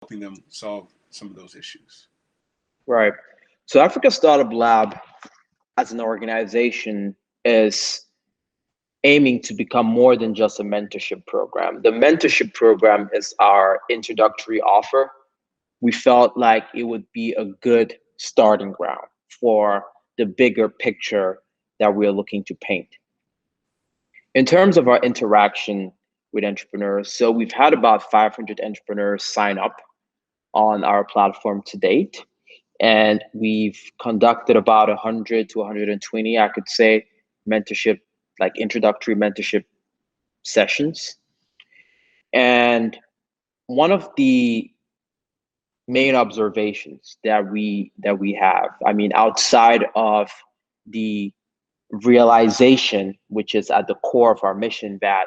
helping them solve some of those issues? Right. So Africa Startup Lab as an organization is aiming to become more than just a mentorship program. The mentorship program is our introductory offer. We felt like it would be a good starting ground for the bigger picture that we're looking to paint. In terms of our interaction with entrepreneurs, so we've had about 500 entrepreneurs sign up on our platform to date, and we've conducted about 100 to 120, I could say, mentorship, like introductory mentorship sessions. And one of the main observations that we have, I mean, outside of the realization, which is at the core of our mission, that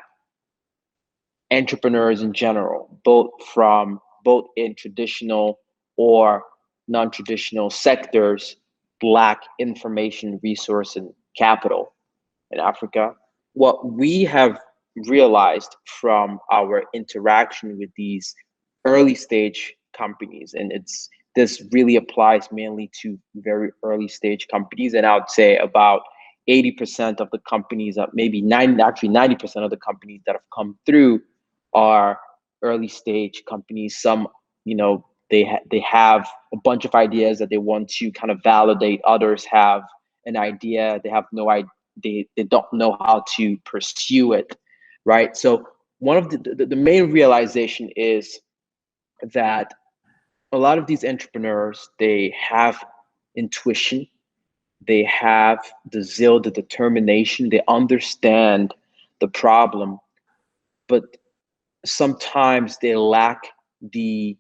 entrepreneurs in general, both in traditional or non-traditional sectors, lack information, resource, and capital in Africa. What we have realized from our interaction with these early stage companies, and this really applies mainly to very early stage companies, and I would say about 80% of the companies, maybe 90% of the companies that have come through are early stage companies. Some, they have a bunch of ideas that they want to kind of validate. Others have an idea, they have no idea, they don't know how to pursue it, right? So one of the main realization is that a lot of these entrepreneurs, they have intuition, they have the zeal, the determination, they understand the problem, but sometimes they lack the,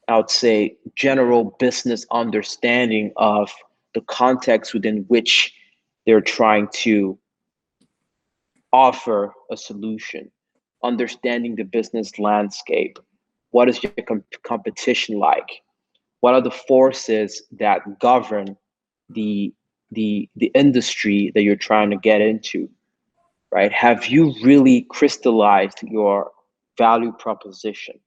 I would say, general business understanding of the context within which they're trying to offer a solution, understanding the business landscape. What is your competition like? What are the forces that govern the the industry that you're trying to get into, right? Have you really crystallized your value proposition,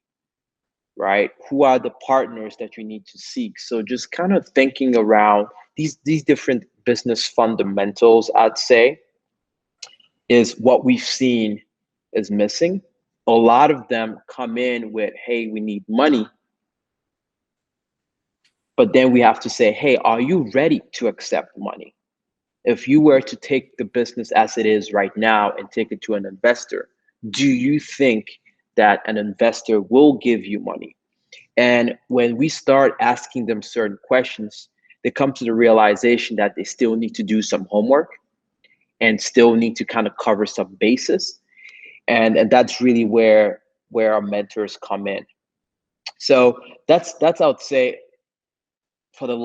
right? Who are the partners that you need to seek? So just kind of thinking around these different business fundamentals, I'd say, is what we've seen is missing. A lot of them come in with, hey, we need money. But then we have to say, hey, are you ready to accept money? If you were to take the business as it is right now and take it to an investor, do you think that an investor will give you money? And when we start asking them certain questions, they come to the realization that they still need to do some homework and still need to kind of cover some bases. And that's really where our mentors come in. So that's I would say for the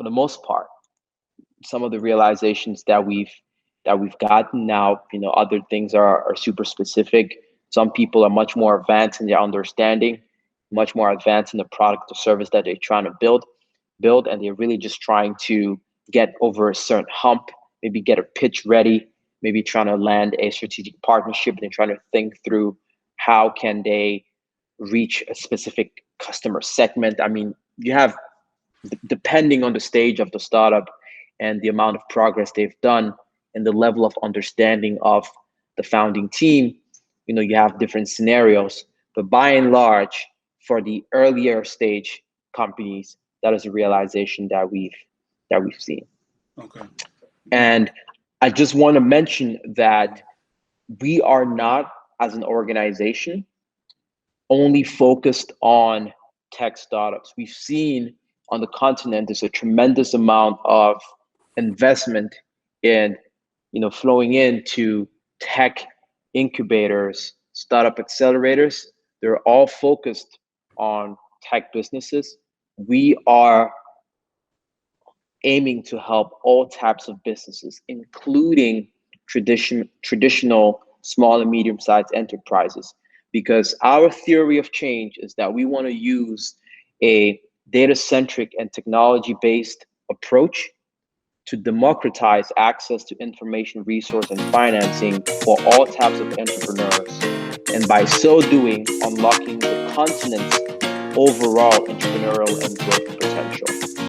most part, some of the realizations that we've gotten. Now, other things are super specific. Some people are much more advanced in their understanding, much more advanced in the product or service that they're trying to build, and they're really just trying to get over a certain hump, maybe get a pitch ready, maybe trying to land a strategic partnership. They're trying to think through how can they reach a specific customer segment. I mean, you have, depending on the stage of the startup and the amount of progress they've done and the level of understanding of the founding team, you have different scenarios. But by and large, for the earlier stage companies, that is a realization that we've seen. Okay. And I just want to mention that we are not, as an organization, only focused on tech startups. We've seen on the continent there's a tremendous amount of investment in, flowing into tech incubators, startup accelerators. They're all focused on tech businesses. We are aiming to help all types of businesses, including traditional small and medium-sized enterprises, because our theory of change is that we want to use a data-centric and technology-based approach to democratize access to information, resource, and financing for all types of entrepreneurs. And by so doing, unlocking the continent's overall entrepreneurial and growth potential.